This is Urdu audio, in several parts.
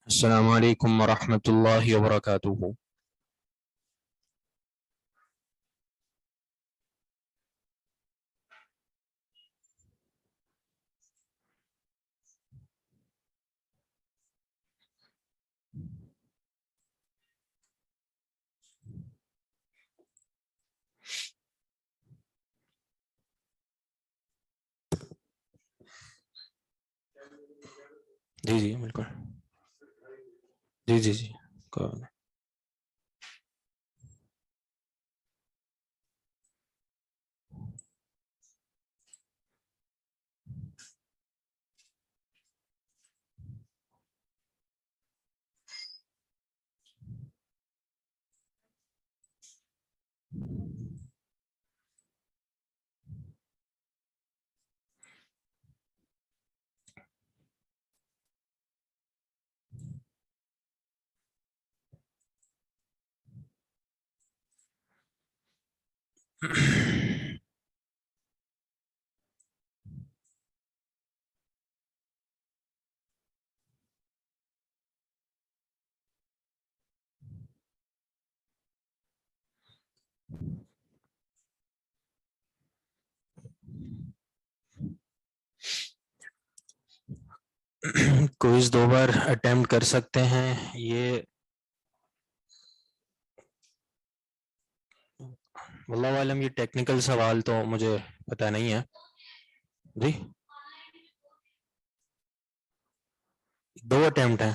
السلام علیکم ورحمۃ اللہ وبرکاتہ۔ جی جی بالکل، جی جی جی کوئی بات نہیں۔ کوئز 2 بار اٹیمپٹ کر سکتے ہیں، یہ واللہ عالم، یہ ٹیکنیکل سوال تو مجھے پتہ نہیں ہے جی۔ 2 اٹیمپٹ ہیں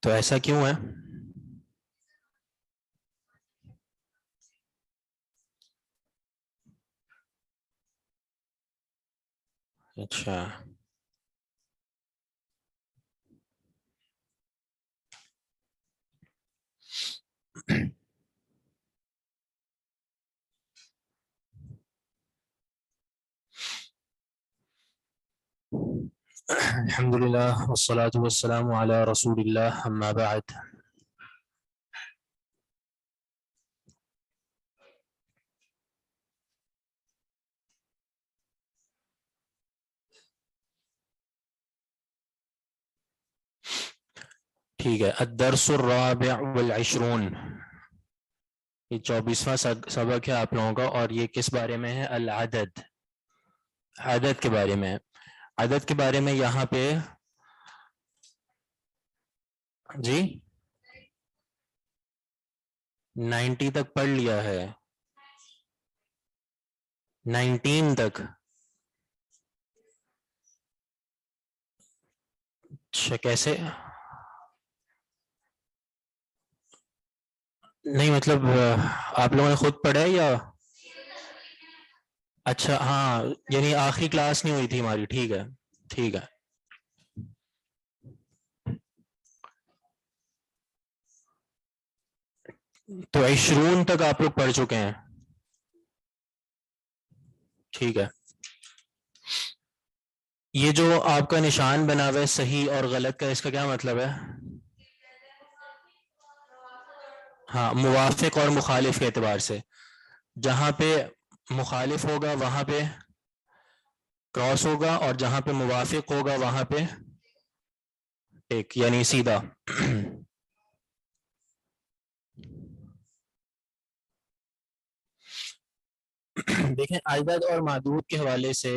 تو ایسا کیوں ہے؟ اچھا الحمدللہ والصلاة والسلام علی رسول اللہ، اما بعد۔ ٹھیک ہے، الدرس الرابع والعشرون، یہ 24واں سبق ہے آپ لوگوں کا، اور یہ کس بارے میں ہے؟ العدد، عدد کے بارے میں ہے۔ عدد کے بارے میں یہاں پہ جی 90 تک پڑھ لیا ہے، 19 تک۔ اچھا کیسے؟ نہیں مطلب آپ لوگوں نے خود پڑھا ہے یا؟ اچھا ہاں، یعنی آخری کلاس نہیں ہوئی تھی ہماری، ٹھیک ہے ٹھیک ہے۔ تو 20 تک آپ لوگ پڑھ چکے ہیں، ٹھیک ہے۔ یہ جو آپ کا نشان بنا ہوا ہے صحیح اور غلط کا، اس کا کیا مطلب ہے؟ ہاں، موافق اور مخالف کے اعتبار سے، جہاں پہ مخالف ہوگا وہاں پہ کراس ہوگا، اور جہاں پہ موافق ہوگا وہاں پہ ٹیک، یعنی سیدھا۔ دیکھیں عدد اور معدود کے حوالے سے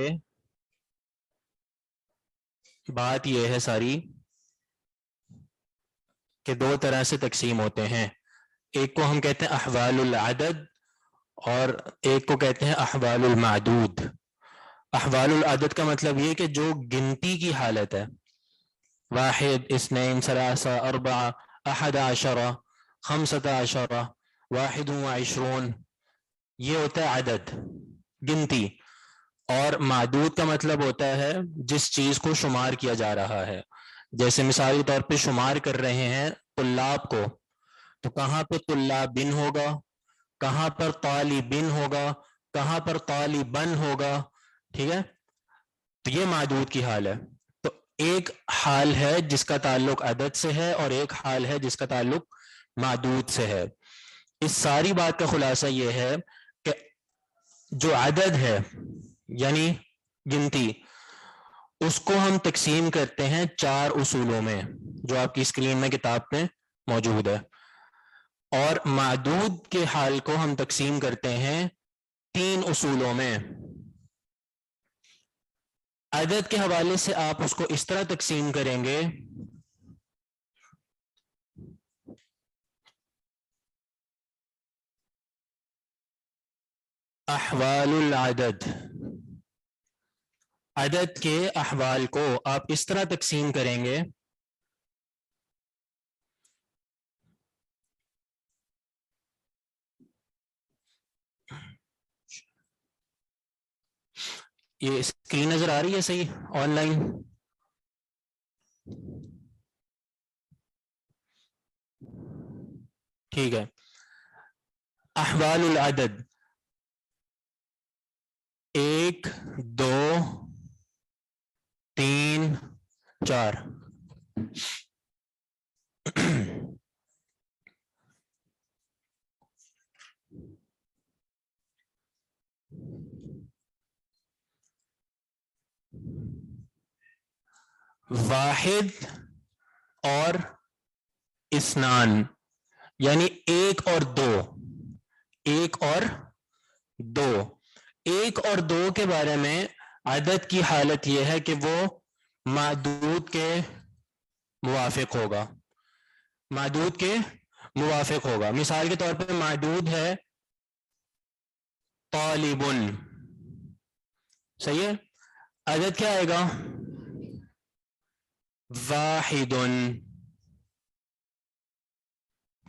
بات یہ ہے ساری کہ 2 طرح سے تقسیم ہوتے ہیں، ایک کو ہم کہتے ہیں احوال العدد، اور ایک کو کہتے ہیں احوال المعدود۔ احوال العدد کا مطلب یہ کہ جو گنتی کی حالت ہے، 1 2 3 4 11 15 21 یہ ہوتا ہے عدد، گنتی۔ اور معدود کا مطلب ہوتا ہے جس چیز کو شمار کیا جا رہا ہے، جیسے مثال کے طور پہ شمار کر رہے ہیں طلاب کو، تو کہاں پہ طلابن ہوگا، کہاں پر طالبن ہوگا، کہاں پر طالبن ہوگا. ٹھیک ہے، تو یہ معدود کی حال ہے. تو ایک حال ہے جس کا تعلق عدد سے ہے اور ایک حال ہے جس کا تعلق معدود سے ہے. اس ساری بات کا خلاصہ یہ ہے کہ جو عدد ہے یعنی گنتی، اس کو ہم تقسیم کرتے ہیں 4 اصولوں میں جو آپ کی اسکرین میں کتاب میں موجود ہے، اور معدود کے حال کو ہم تقسیم کرتے ہیں 3 اصولوں میں. عدد کے حوالے سے آپ اس کو اس طرح تقسیم کریں گے، احوال العدد. عدد کے احوال کو آپ اس طرح تقسیم کریں گے، یہ اسکرین نظر آ رہی ہے صحیح آن لائن؟ ٹھیک ہے. احوال العدد 1 2 3 4. واحد اور اثنان یعنی 1 اور 2. 1 اور 2. 1 اور 2 کے بارے میں عدد کی حالت یہ ہے کہ وہ معدود کے موافق ہوگا، معدود کے موافق ہوگا. مثال کے طور پر معدود ہے طالب، صحیح ہے. عدد کیا آئے گا؟ واحد.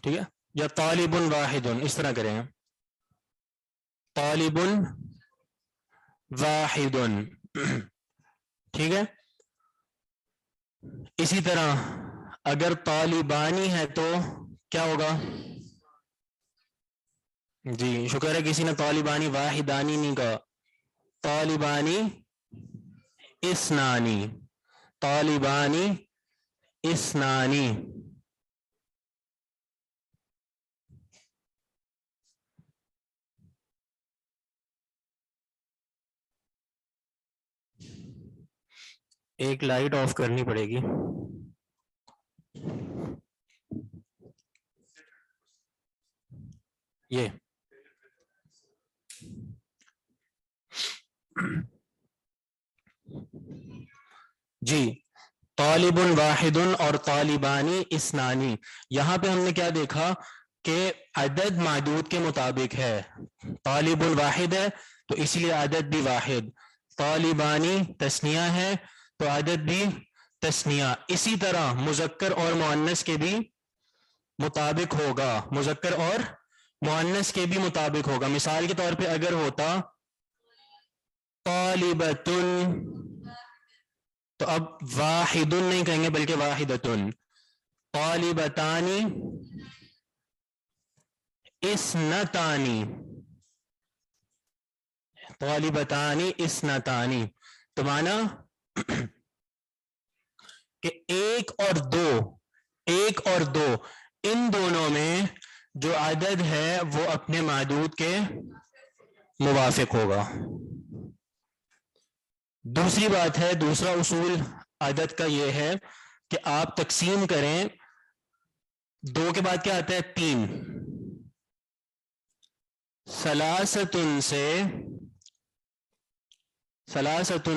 ٹھیک ہے، یا طالب واحد، اس طرح کریں گے طالب واحد. ٹھیک ہے. اسی طرح اگر طالبانی ہے تو کیا ہوگا؟ جی شکر ہے کسی نے طالبانی واحدانی نہیں کہا. طالبانی اثنانی، طالبانی اثنانی. ایک لائٹ آف کرنی پڑے گی. یہ جی طالب واحد اور طالبانی اثنانی. یہاں پہ ہم نے کیا دیکھا کہ عدد معدود کے مطابق ہے. طالب واحد ہے تو اس لیے عدد بھی واحد، طالبانی تثنیہ ہے تو عدد بھی تثنیہ. اسی طرح مذکر اور مؤنث کے بھی مطابق ہوگا، مذکر اور مؤنث کے بھی مطابق ہوگا. مثال کے طور پہ اگر ہوتا طالبۃ تو اب واحد نہیں کہیں گے بلکہ واحدۃ. طالبتانی اثنتانی، طالبتانی اثنتانی. تو مانا کہ 1 اور 2، 1 اور 2 ان دونوں میں جو عدد ہے وہ اپنے معدود کے موافق ہوگا. دوسری بات ہے، دوسرا اصول عدد کا یہ ہے کہ آپ تقسیم کریں، 2 کے بعد کیا آتا ہے؟ 3. ثلاثتن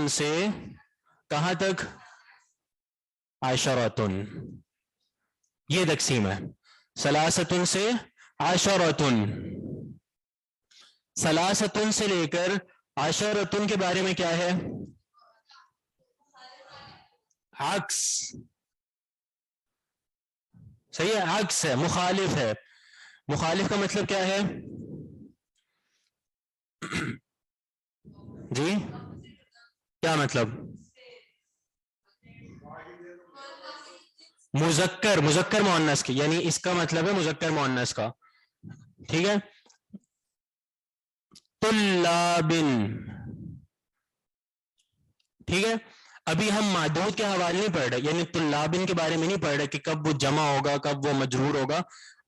سے کہاں تک؟ عشرتن. یہ تقسیم ہے، ثلاثتن سے عشرتن. ثلاثتن سے لے کر عشرتن کے بارے میں کیا ہے؟ عکس. صحیح ہے، عکس ہے، مخالف ہے. مخالف کا مطلب کیا ہے؟ جی کیا مطلب؟ مذکر مذکر مؤنث کی، یعنی اس کا مطلب ہے مذکر مؤنث کا. ٹھیک ہے. طلاب. ٹھیک ہے. ابھی ہم معدود کے حوالے نہیں پڑھ رہے، یعنی طلابن کے بارے میں نہیں پڑھ رہے کہ کب وہ جمع ہوگا کب وہ مجرور ہوگا.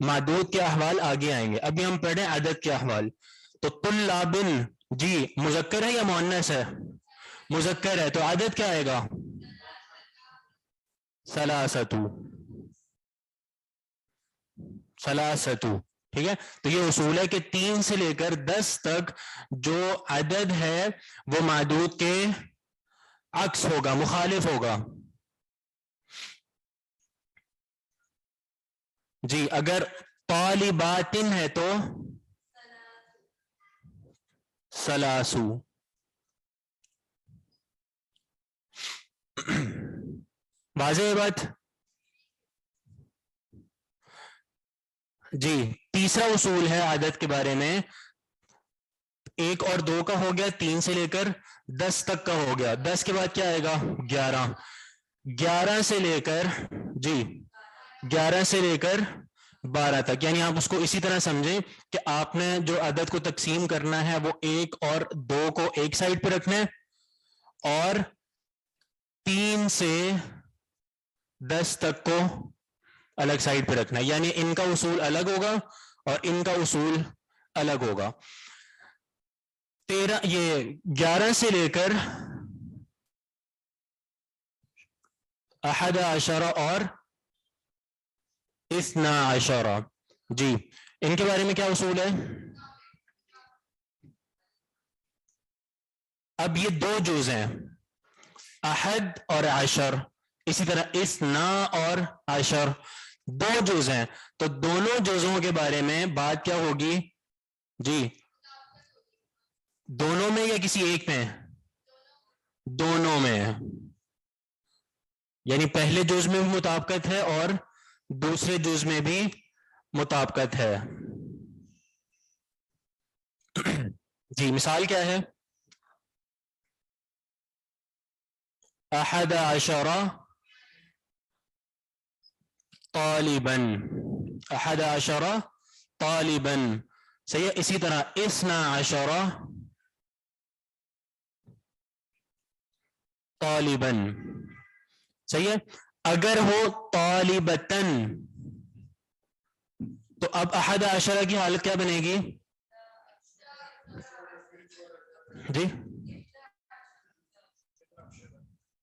معدود کے احوال آگے آئیں گے، ابھی ہم پڑھ رہے ہیں عدد کے احوال. تو طلابن جی مذکر ہے یا مؤنث ہے؟ مذکر ہے. تو عدد کیا آئے گا؟ ثلاثتو. ثلاثتو. ٹھیک ہے. تو یہ اصول ہے کہ 3 سے لے کر 10 تک جو عدد ہے وہ معدود کے عکس ہوگا، مخالف ہوگا. جی اگر طالباتن ہے تو ثلاثو. واضح ہے بات؟ جی تیسرا اصول ہے عدد کے بارے میں، 1 اور 2 کا ہو گیا، 3 سے لے کر 10 تک کا ہو گیا. 10 کے بعد کیا آئے گا؟ 11. 11 سے لے کر جی 11 سے لے کر 12 تک، یعنی آپ اس کو اسی طرح سمجھیں کہ آپ نے جو عدد کو تقسیم کرنا ہے وہ 1 اور 2 کو ایک سائڈ پہ رکھنا ہے اور 3 سے 10 تک کو الگ سائڈ پہ رکھنا ہے، یعنی ان کا اصول الگ ہوگا اور ان کا اصول الگ ہوگا. 11 سے لے کر 11 اور 12 جی ان کے بارے میں کیا اصول ہے؟ اب یہ 2 جز ہیں، احد اور عشر، اسی طرح 12 اور 10 2 جز ہیں. تو دونوں جزوں کے بارے میں بات کیا ہوگی؟ جی دونوں میں یا کسی ایک میں؟ دونوں میں، یعنی پہلے جز میں بھی مطابقت ہے اور دوسرے جز میں بھی مطابقت ہے. جی مثال کیا ہے؟ 11 طالباً. 11 طالباً. صحیح ہے. اسی طرح 12 طالباً. صحیح ہے. اگر ہو طالبتن تو اب 11 کی حالت کیا بنے گی؟ جی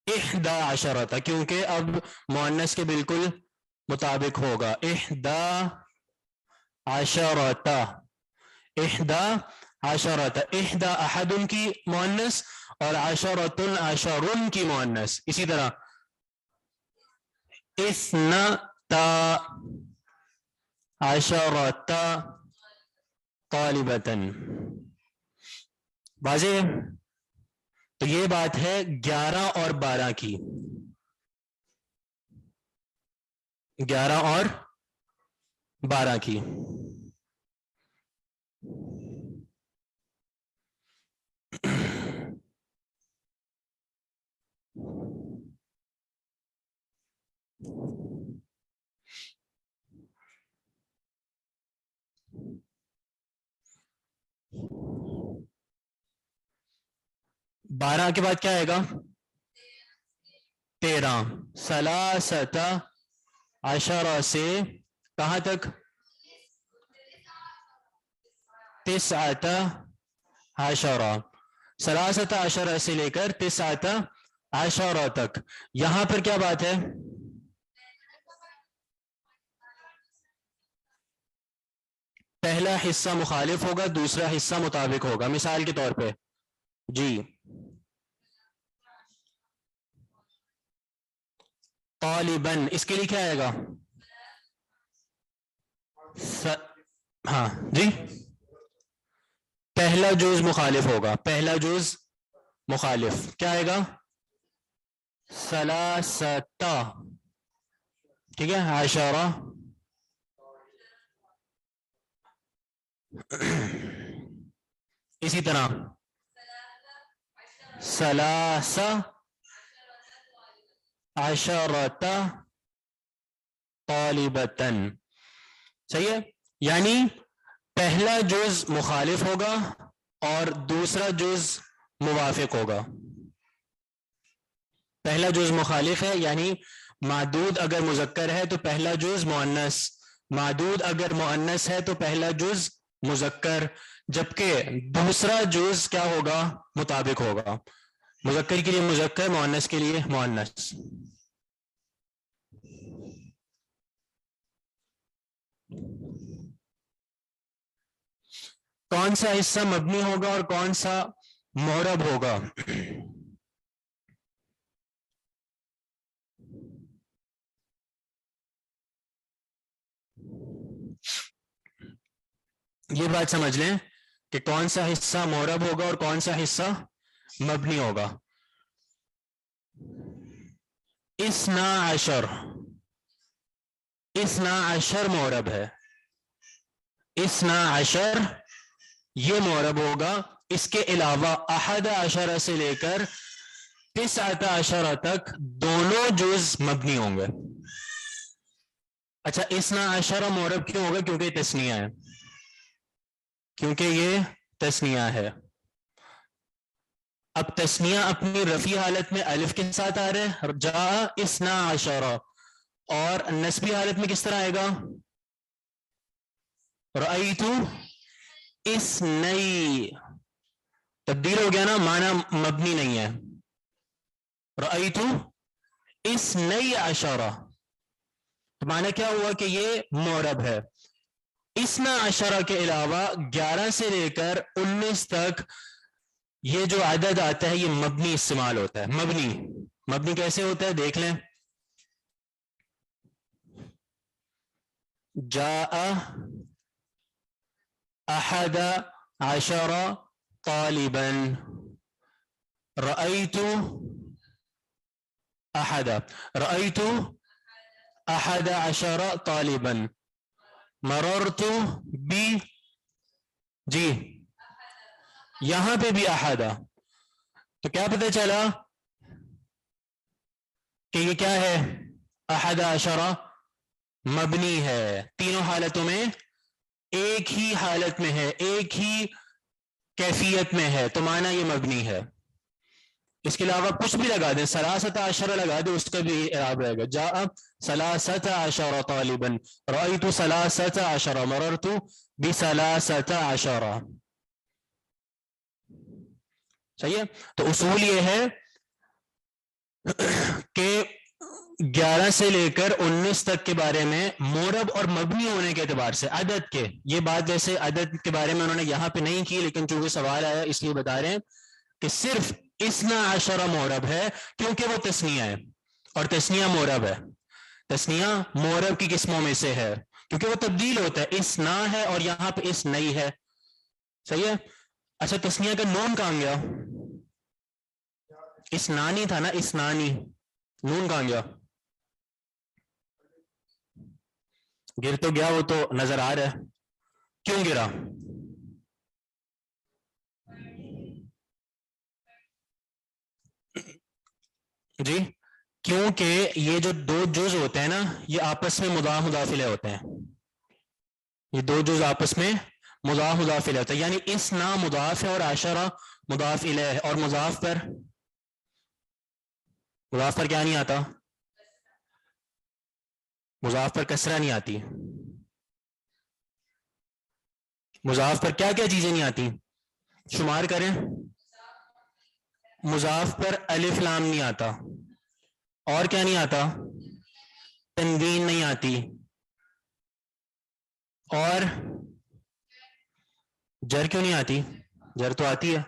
11 کیونکہ اب مؤنث کے بالکل مطابق ہوگا. 11 11 احد کی مؤنث اور 10 کی مؤنث. اسی طرح 12 طالبتن. واضح ہے؟ تو یہ بات ہے 11 اور 12 کی. 11 اور 12 کی. بارہ کے بعد کیا آئے گا؟ 13. ثلاثۃ عشرہ سے کہاں تک؟ 19 عشرہ. ثلاثۃ عشرہ سے لے کر 19 عشرہ تک. یہاں پر کیا بات ہے؟ پہلا حصہ مخالف ہوگا، دوسرا حصہ مطابق ہوگا. مثال کے طور پہ جی طالباً، اس کے لیے کیا آئے گا؟ ہاں جی پہلا جز مخالف ہوگا. پہلا جز مخالف کیا آئے گا؟ ثلاثۃ. ٹھیک ہے. عشرہ اسی طرح ثلاث عشرۃ طالبتن. صحیح ہے؟ یعنی پہلا جز مخالف ہوگا اور دوسرا جز موافق ہوگا. پہلا جز مخالف ہے یعنی معدود اگر مذکر ہے تو پہلا جز مؤنث، معدود اگر مؤنث ہے تو پہلا جز مذکر، جبکہ دوسرا جز کیا ہوگا؟ مطابق ہوگا. مذکر کے لیے مذکر، مؤنث کے لیے مؤنث. کون سا حصہ مبنی ہوگا اور کون سا معرب ہوگا؟ یہ بات سمجھ لیں کہ کون سا حصہ معرب ہوگا اور کون سا حصہ مبنی ہوگا. اثنا عشر، اثنا عشر معرب ہے، اثنا عشر یہ معرب ہوگا. اس کے علاوہ احد عشر سے لے کر تسعۃ عشر تک دونوں جز مبنی ہوں گے. اچھا اثنا عشر معرب کیوں ہوگا؟ کیونکہ یہ تثنیہ ہے، کیونکہ یہ تثنیہ ہے. اب تثنیہ اپنی رفعی حالت میں الف کے ساتھ آ رہے ہیں، جاء اثنا عشر، اور نسبی حالت میں کس طرح آئے گا؟ رأیت اثنی، تبدیل ہو گیا نا، معنی مبنی نہیں ہے. رأیت اثنی عشر، تو معنی کیا ہوا کہ یہ معرب ہے. اثنا عشرہ کے علاوہ 11 سے لے کر 19 تک یہ جو عدد آتا ہے یہ مبنی استعمال ہوتا ہے. مبنی، مبنی کیسے ہوتا ہے دیکھ لیں. جاء احد عشر طالبا، رأيت احد، رأيت احد عشر طالبا، مررت بی، جی یہاں پہ بھی احد، تو کیا پتہ چلا کہ یہ کیا ہے؟ احد عشر مبنی ہے. تینوں حالتوں میں ایک ہی حالت میں ہے، ایک ہی کیفیت میں ہے، تو معنی یہ مبنی ہے. اس کے علاوہ کچھ بھی لگا دیں، ثلاثۃ عشر لگا دیں، اس کا بھی اعراب رہے گا. جاء ثلاثۃ عشر طالبا، رأیت ثلاثۃ عشر، مررت بثلاثۃ عشر. صحیح ہے؟ تو اصول یہ ہے کہ 11 سے لے کر 19 تک کے بارے میں معرب اور مبنی ہونے کے اعتبار سے عدد کے، یہ بات ویسے عدد کے بارے میں انہوں نے یہاں پہ نہیں کی، لیکن چونکہ سوال آیا اس لیے بتا رہے ہیں کہ صرف اثنا عشر معرب ہے کیونکہ وہ تثنیہ ہے، اور تثنیہ معرب ہے. تثنیہ معرب کی قسموں میں سے ہے کیونکہ وہ تبدیل ہوتا ہے، اثنا ہے اور یہاں پہ اثنی ہے. صحیح ہے؟ اچھا تثنیہ کا نون کہاں گیا؟ اثنانی تھا نا، اثنانی، نون کہاں گیا؟ گر تو گیا، وہ تو نظر آ رہا ہے. کیوں گرا؟ جی کیونکہ یہ جو دو جز ہوتے ہیں نا یہ آپس میں مضاف مضاف الیہ ہوتے ہیں. یہ دو جز آپس میں مضاف مضاف الیہ ہوتا ہے، یعنی اثنا مضاف ہے اور عشرہ مضاف الیہ ہے، اور مضاف پر کیا نہیں آتا؟ مضاف پر کسرہ نہیں آتی. مضاف پر کیا کیا چیزیں نہیں آتی؟ شمار کریں. مضاف پر الف لام نہیں آتا، اور کیا نہیں آتا؟ تنوین نہیں آتی، اور جر کیوں نہیں آتی؟ جر تو آتی ہے.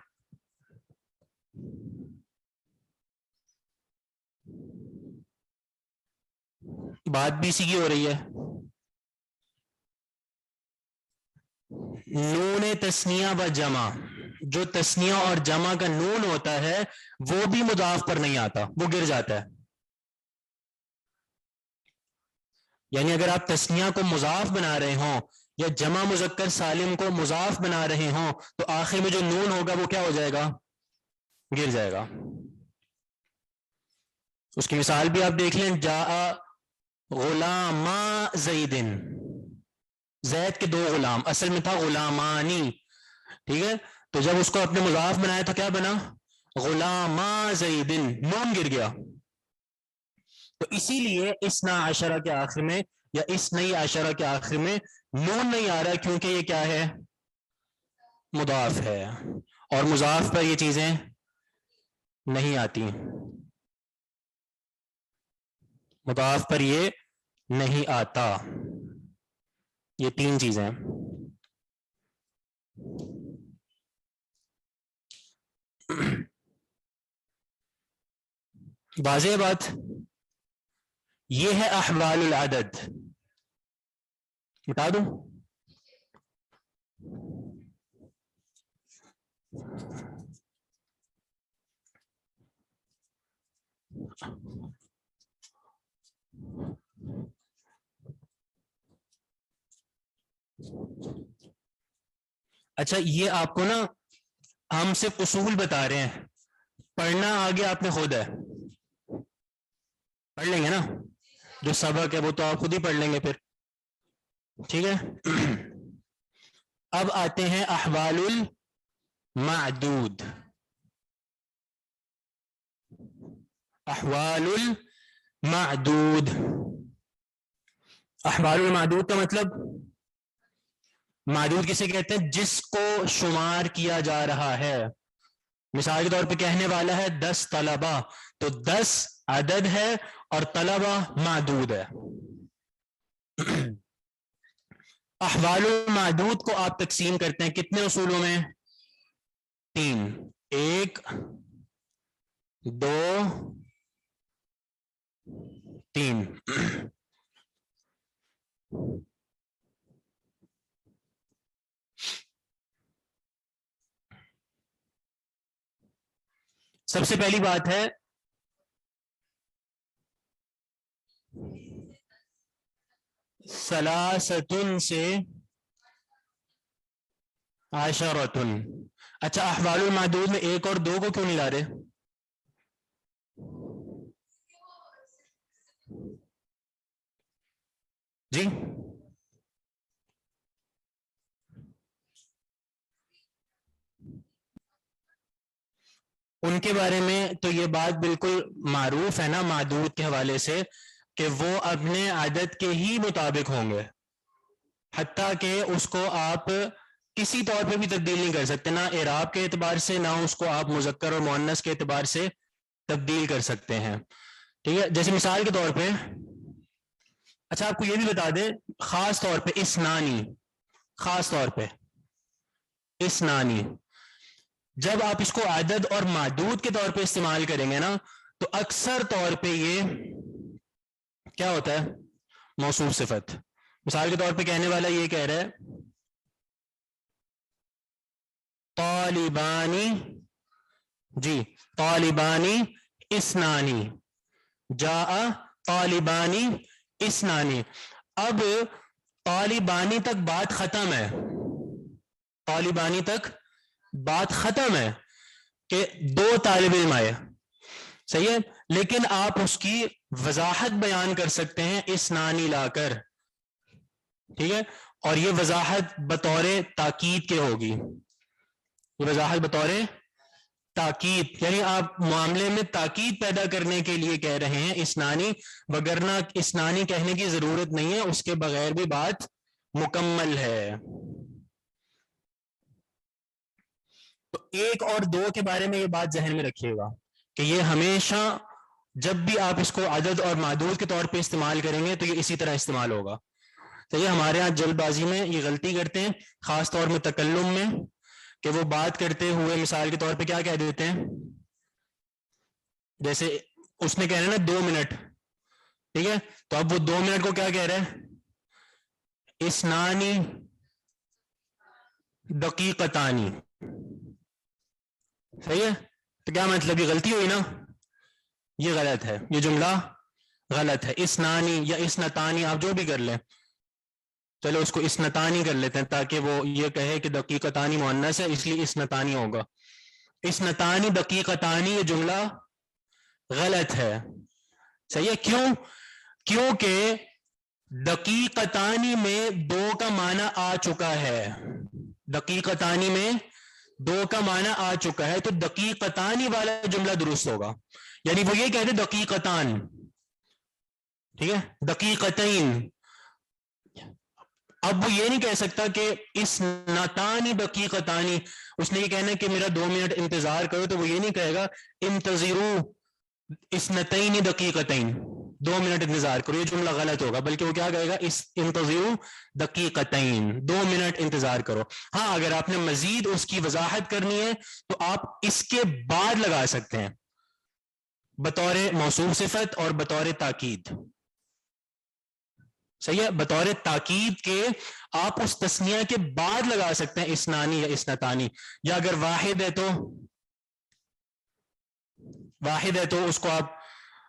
بات بھی اسی کی ہو رہی ہے. نون تثنیہ و جمع، جو تثنیہ اور جمع کا نون ہوتا ہے وہ بھی مضاف پر نہیں آتا، وہ گر جاتا ہے. یعنی اگر آپ تثنیہ کو مضاف بنا رہے ہوں یا جمع مذکر سالم کو مضاف بنا رہے ہوں تو آخر میں جو نون ہوگا وہ کیا ہو جائے گا؟ گر جائے گا. اس کی مثال بھی آپ دیکھ لیں. جاء غلاما زیدن، زید کے 2 غلام، اصل میں تھا غلامانی، ٹھیک ہے. تو جب اس کو اپنے مضاف بنایا تو کیا بنا؟ غلاما زیدن، نون گر گیا. تو اسی لیے اسنا عشرہ کے آخر میں یا اس نئی عشرہ کے آخر میں نون نہیں آ رہا، کیونکہ یہ کیا ہے؟ مضاف ہے، اور مضاف پر یہ چیزیں نہیں آتی، مضاف پر یہ نہیں آتا. یہ 3 چیزیں. واضح بات؟ یہ ہے احوال العدد. بتا دوں؟ اچھا، یہ آپ کو نا ہم صرف اصول بتا رہے ہیں، پڑھنا آگے آپ نے خود ہے. پڑھ لیں گے نا جو سبق ہے، وہ تو آپ خود ہی پڑھ لیں گے پھر، ٹھیک ہے. اب آتے ہیں احوال المعدود. احوال المعدود، احوال المعدود کا مطلب، معدود کسے کہتے ہیں؟ جس کو شمار کیا جا رہا ہے. مثال کے طور پہ کہنے والا ہے 10 طلبہ، تو 10 عدد ہے اور طلبہ معدود ہے. احوال المعدود کو آپ تقسیم کرتے ہیں کتنے اصولوں میں؟ 3. 1 2 3. سب سے پہلی بات ہے ثلاثتن سے عشرتن. اچھا، احوال المعدود میں 1 اور 2 کو کیوں نہیں لا رہے؟ جی ان کے بارے میں تو یہ بات بالکل معروف ہے نا معدود کے حوالے سے، کہ وہ اپنے عدد کے ہی مطابق ہوں گے، حتیٰ کہ اس کو آپ کسی طور پہ بھی تبدیل نہیں کر سکتے، نہ اعراب کے اعتبار سے، نہ اس کو آپ مذکر اور مؤنث کے اعتبار سے تبدیل کر سکتے ہیں. ٹھیک ہے، جیسے مثال کے طور پہ، اچھا آپ کو یہ بھی بتا دیں، خاص طور پہ اسنانی، خاص طور پہ اسنانی، جب آپ اس کو عدد اور معدود کے طور پہ استعمال کریں گے نا، تو اکثر طور پہ یہ کیا ہوتا ہے؟ موصوف صفت. مثال کے طور پہ کہنے والا یہ کہہ رہا ہے طالبانی، جی طالبانی اسنانی، جاء طالبانی اسنانی. اب طالبانی تک بات ختم ہے، طالبانی تک بات ختم ہے کہ 2 طالب علم آئے، صحیح ہے، لیکن آپ اس کی وضاحت بیان کر سکتے ہیں اسنانی لا کر، ٹھیک ہے. اور یہ وضاحت بطور تاکید کے ہوگی، یہ وضاحت بطور تاکید، یعنی آپ معاملے میں تاکید پیدا کرنے کے لیے کہہ رہے ہیں اسنانی، وگرنہ اسنانی کہنے کی ضرورت نہیں ہے، اس کے بغیر بھی بات مکمل ہے. تو 1 اور 2 کے بارے میں یہ بات ذہن میں رکھیے گا کہ یہ ہمیشہ جب بھی آپ اس کو عدد اور معدود کے طور پہ استعمال کریں گے تو یہ اسی طرح استعمال ہوگا. تو یہ ہمارے ہاں جلد بازی میں یہ غلطی کرتے ہیں، خاص طور میں تکلم میں، کہ وہ بات کرتے ہوئے مثال کے طور پہ کیا کہہ دیتے ہیں، جیسے اس نے کہہ رہے نا 2 منٹ، ٹھیک ہے، تو اب وہ 2 منٹ کو کیا کہہ رہے ہیں؟ اسنانی دقیقتانی، صحیح ہے. تو کیا مطلب؟ یہ غلطی ہوئی نا، یہ غلط ہے، یہ جملہ غلط ہے. اسنانی یا اسنتانی آپ جو بھی کر لیں، چلو اس کو اسنتانی کر لیتے ہیں تاکہ وہ یہ کہے کہ دقیقتانی مؤنث ہے، اس لیے اسنتانی ہوگا. اسنتانی دقیقتانی یہ جملہ غلط ہے، صحیح ہے. کیوں؟ کیونکہ دقیقتانی میں دو کا معنی آ چکا ہے، دقیقتانی میں دو کا معنی آ چکا ہے، تو دقیقتانی والا جملہ درست ہوگا. یعنی وہ یہ کہتے دقیقتان، ٹھیک ہے، دقیقتین. اب وہ یہ نہیں کہہ سکتا کہ اس نتانی دقیقتانی، اس نے یہ کہنا کہ میرا 2 منٹ انتظار کرو، تو وہ یہ نہیں کہے گا انتظرو اسنتین دقیقتین، 2 منٹ انتظار کرو، یہ جملہ غلط ہوگا، بلکہ وہ کیا کہے گا اس انتظرو دقیقتین، 2 منٹ انتظار کرو. ہاں اگر آپ نے مزید اس کی وضاحت کرنی ہے تو آپ اس کے بعد لگا سکتے ہیں بطور موصوف صفت اور بطور تاکید. صحیح ہے، بطور تاکید کے آپ اس تسنیہ کے بعد لگا سکتے ہیں اسنانی یا اسنتانی، یا اگر واحد ہے تو اس کو آپ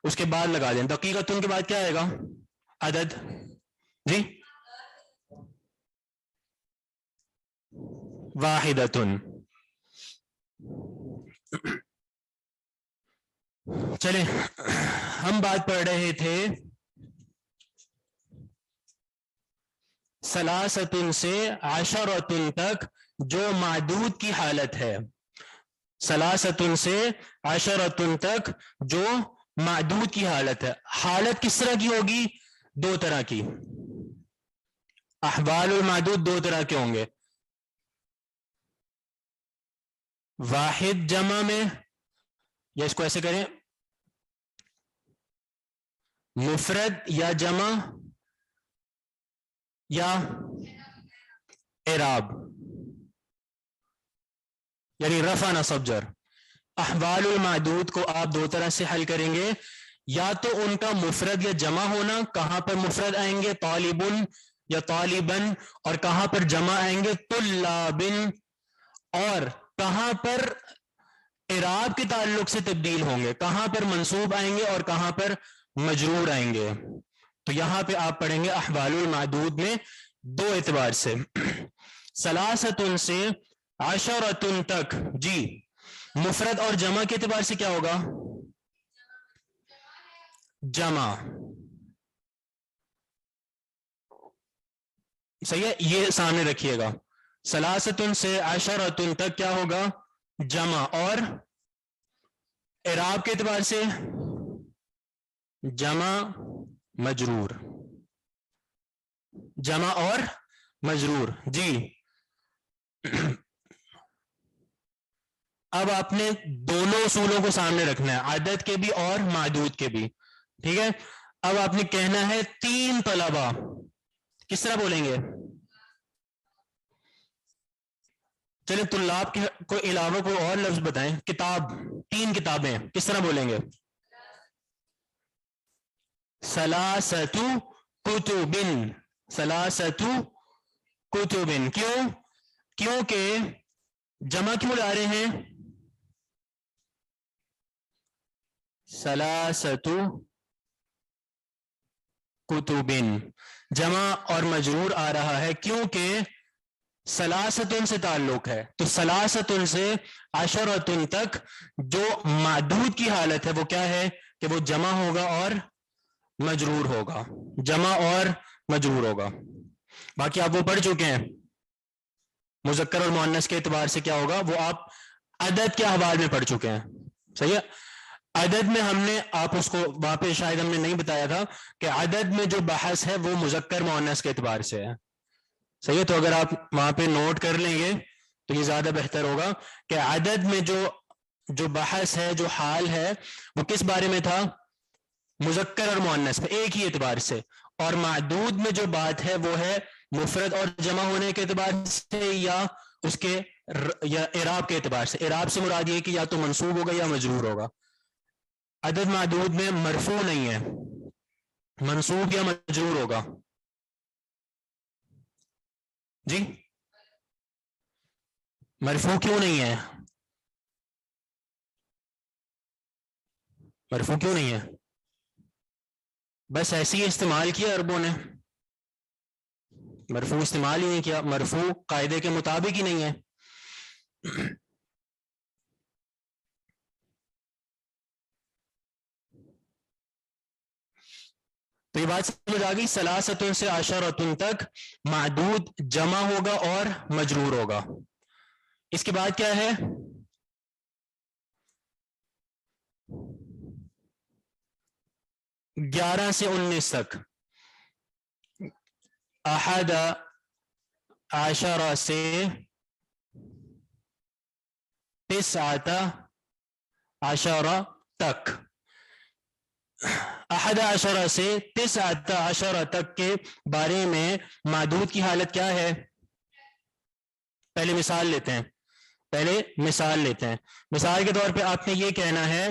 اس کے بعد لگا دیں. دقیقتن کے بعد کیا آئے گا؟ عدد. جی واحدتن. چلیں ہم بات پڑھ رہے تھے سلاستن سے عشرتن تک جو معدود کی حالت ہے، سلاستن سے عشرتن تک جو معدود کی حالت ہے. حالت کس طرح کی ہوگی؟ 2 طرح کی. احوال المعدود 2 طرح کے ہوں گے، واحد جمع میں، یا اس کو ایسے کریں مفرد یا جمع یا اعراب، یعنی رفع نصب جر. احوال المعدود کو آپ 2 طرح سے حل کریں گے، یا تو ان کا مفرد یا جمع ہونا، کہاں پر مفرد آئیں گے طالبن یا طالبن، اور کہاں پر جمع آئیں گے طلابن، اور کہاں پر اعراب کے تعلق سے تبدیل ہوں گے، کہاں پر منصوب آئیں گے اور کہاں پر مجرور آئیں گے. تو یہاں پہ آپ پڑھیں گے احوال المعدود میں 2 اعتبار سے، سلاستن سے عشرتن تک. جی مفرد اور جمع کے اعتبار سے کیا ہوگا؟ جمع. صحیح ہے، یہ سامنے رکھیے گا، سلاستن سے عشرتن تک کیا ہوگا؟ جمع. اور اعراب کے اعتبار سے جمع مجرور، جمع اور مجرور. جی اب آپ نے دونوں اصولوں کو سامنے رکھنا ہے، عدد کے بھی اور معدود کے بھی، ٹھیک ہے. اب آپ نے کہنا ہے 3 طلبہ، کس طرح بولیں گے؟ چلیں طلاب کے کو علاوہ کوئی اور لفظ بتائیں. کتاب، 3 کتابیں، کس طرح بولیں گے؟ ثلاثۃ کتب، ثلاثۃ کتب. کیوں؟ کیونکہ جمع کیوں لا رہے ہیں؟ ثلاثۃ کتب، جمع اور مجرور آ رہا ہے کیونکہ سلاستن سے تعلق ہے. تو سلاستن سے عشرتن تک جو معدود کی حالت ہے وہ کیا ہے کہ وہ جمع ہوگا اور مجرور ہوگا، جمع اور مجرور ہوگا. باقی آپ وہ پڑھ چکے ہیں، مذکر اور مؤنث کے اعتبار سے کیا ہوگا وہ آپ عدد کے احوال میں پڑھ چکے ہیں. صحیح ہے. عدد میں ہم نے آپ اس کو وہاں پہ شاید ہم نے نہیں بتایا تھا کہ عدد میں جو بحث ہے وہ مذکر مؤنث کے اعتبار سے ہے. صحیح ہے، تو اگر آپ وہاں پہ نوٹ کر لیں گے تو یہ زیادہ بہتر ہوگا کہ عدد میں جو بحث ہے، جو حال ہے، وہ کس بارے میں تھا؟ مذکر اور مؤنث پہ ایک ہی اعتبار سے. اور معدود میں جو بات ہے وہ ہے مفرد اور جمع ہونے کے اعتبار سے یا اس کے یا اعراب کے اعتبار سے. اعراب سے مراد یہ کہ یا تو منصوب ہوگا یا مجرور ہوگا. عدد معدود میں مرفوع نہیں ہے، منصوب یا مجرور ہوگا. جی مرفوع کیوں نہیں ہے؟ مرفوع کیوں نہیں ہے؟ بس ایسے ہی استعمال کیا عربوں نے، مرفوع استعمال ہی نہیں کیا، مرفوع قاعدے کے مطابق ہی نہیں ہے. تو یہ بات سمجھ آ گئی. سلاستن سے عشرتن تک معدود جمع ہوگا اور مجرور ہوگا. اس کے بعد کیا ہے؟ 11 سے 19 تک. احد عشر سے 19 عشر تک. احد عشر سے 19 عشر تک کے بارے میں معدود کی حالت کیا ہے؟ پہلے مثال لیتے ہیں. مثال کے طور پہ آپ نے یہ کہنا ہے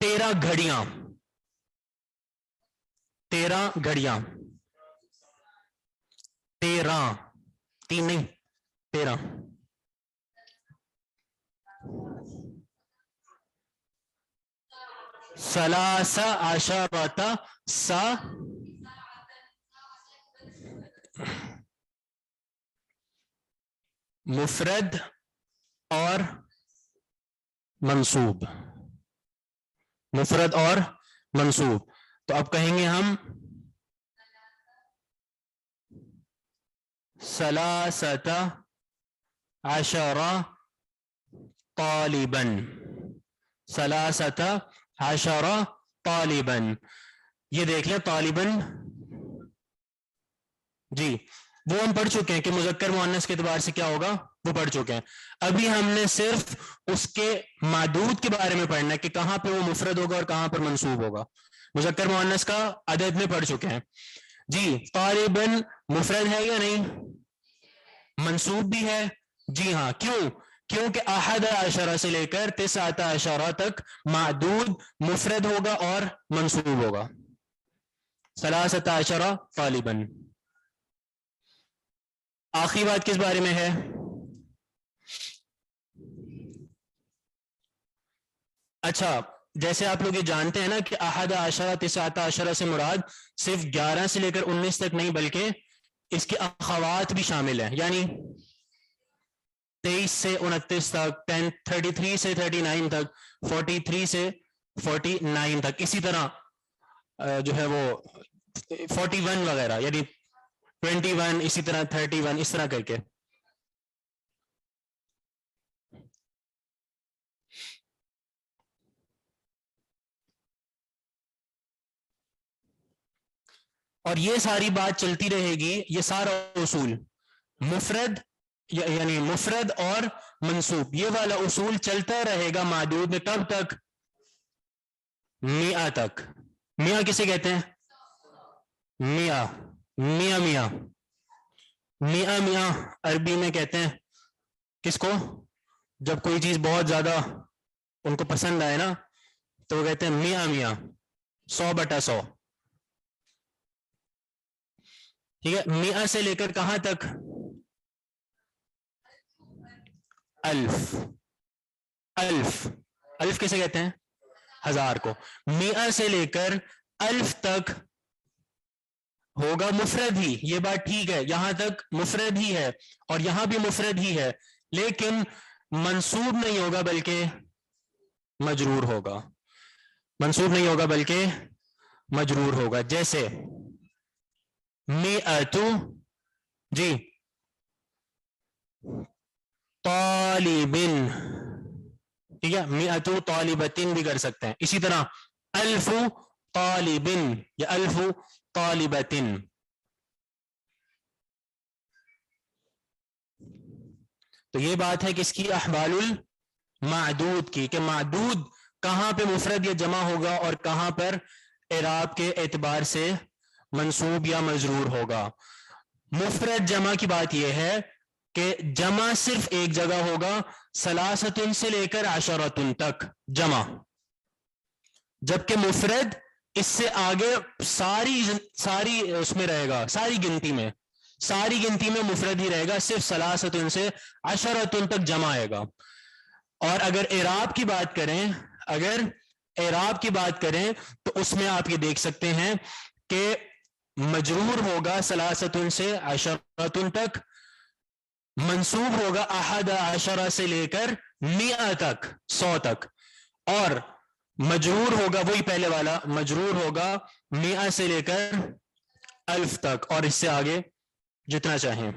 13 گھڑیاں. 13 3 نہیں 13. ثلاث عشرۃ سا مفرد اور منصوب. تو اب کہیں گے ہم ثلاثۃ عشر طالبا. ثلاثۃ عشر طالبا. یہ دیکھ لیں طالبا جی وہ ہم پڑھ چکے ہیں کہ مذکر مؤنث کے اعتبار سے کیا ہوگا وہ پڑھ چکے ہیں. ابھی ہم نے صرف اس کے معدود کے بارے میں پڑھنا ہے کہ کہاں پہ وہ مفرد ہوگا اور کہاں پر منصوب ہوگا. مذکر مؤنث کا عدد میں پڑھ چکے ہیں جی. طالباً مفرد ہے یا نہیں؟ منصوب بھی ہے جی ہاں. کیونکہ احد عشرہ سے لے کر 19 عشرہ تک معدود مفرد ہوگا اور منصوب ہوگا. ثلاثۃ عشرہ طالباً. آخری بات کس بارے میں ہے؟ اچھا جیسے آپ لوگ یہ جانتے ہیں نا کہ احد عشرہ 19 عشرہ سے مراد صرف 11 سے لے کر 19 تک نہیں بلکہ اس کے اخوات بھی شامل ہیں. یعنی 23 سے 29 تک، 33 سے 39 تک، 43 سے 49 تک، اسی طرح جو ہے وہ 41 وغیرہ، یعنی 21 اسی طرح 31 اس طرح کر کے. اور یہ ساری بات چلتی رہے گی. یہ سارا اصول مفرد یعنی مفرد اور منصوب یہ والا اصول چلتا رہے گا معدود میں. کب تک؟ 100 تک. 100 کسے کہتے ہیں؟ میاں عربی میں کہتے ہیں کس کو؟ جب کوئی چیز بہت زیادہ ان کو پسند آئے نا تو وہ کہتے ہیں میاں 100/100. ٹھیک ہے. 100 سے لے کر کہاں تک؟ الف کیسے کہتے ہیں؟ 1000 کو. 100 سے لے کر الف تک ہوگا مفرد ہی. یہ بات ٹھیک ہے، یہاں تک مفرد ہی ہے اور یہاں بھی مفرد ہی ہے، لیکن منصوب نہیں ہوگا بلکہ مجرور ہوگا. مجرور ہوگا. جیسے مئتو جی طالبن، ٹھیک ہے. مئتو طالبتن بھی کر سکتے ہیں. اسی طرح الف طالبن یا الف طالبتن. تو یہ بات ہے کس کی؟ احوال المعدود کی، کہ معدود کہاں پہ مفرد یا جمع ہوگا اور کہاں پر اعراب کے اعتبار سے منصوب یا مجرور ہوگا. مفرد جمع کی بات یہ ہے کہ جمع صرف ایک جگہ ہوگا، ثلاثتن سے لے کر عشرتن تک جمع، جبکہ مفرد اس سے آگے ساری اس میں رہے گا، ساری گنتی میں مفرد ہی رہے گا، صرف ثلاثتن سے عشرتن تک جمع آئے گا. اور اگر اعراب کی بات کریں تو اس میں آپ یہ دیکھ سکتے ہیں کہ مجرور ہوگا ثلاثتن سے عشرتن تک، منصوب ہوگا احد عشرہ سے لے کر 100 تک، اور مجرور ہوگا وہی پہلے والا، مجرور ہوگا 100 سے لے کر 1000 تک اور اس سے آگے جتنا چاہیں.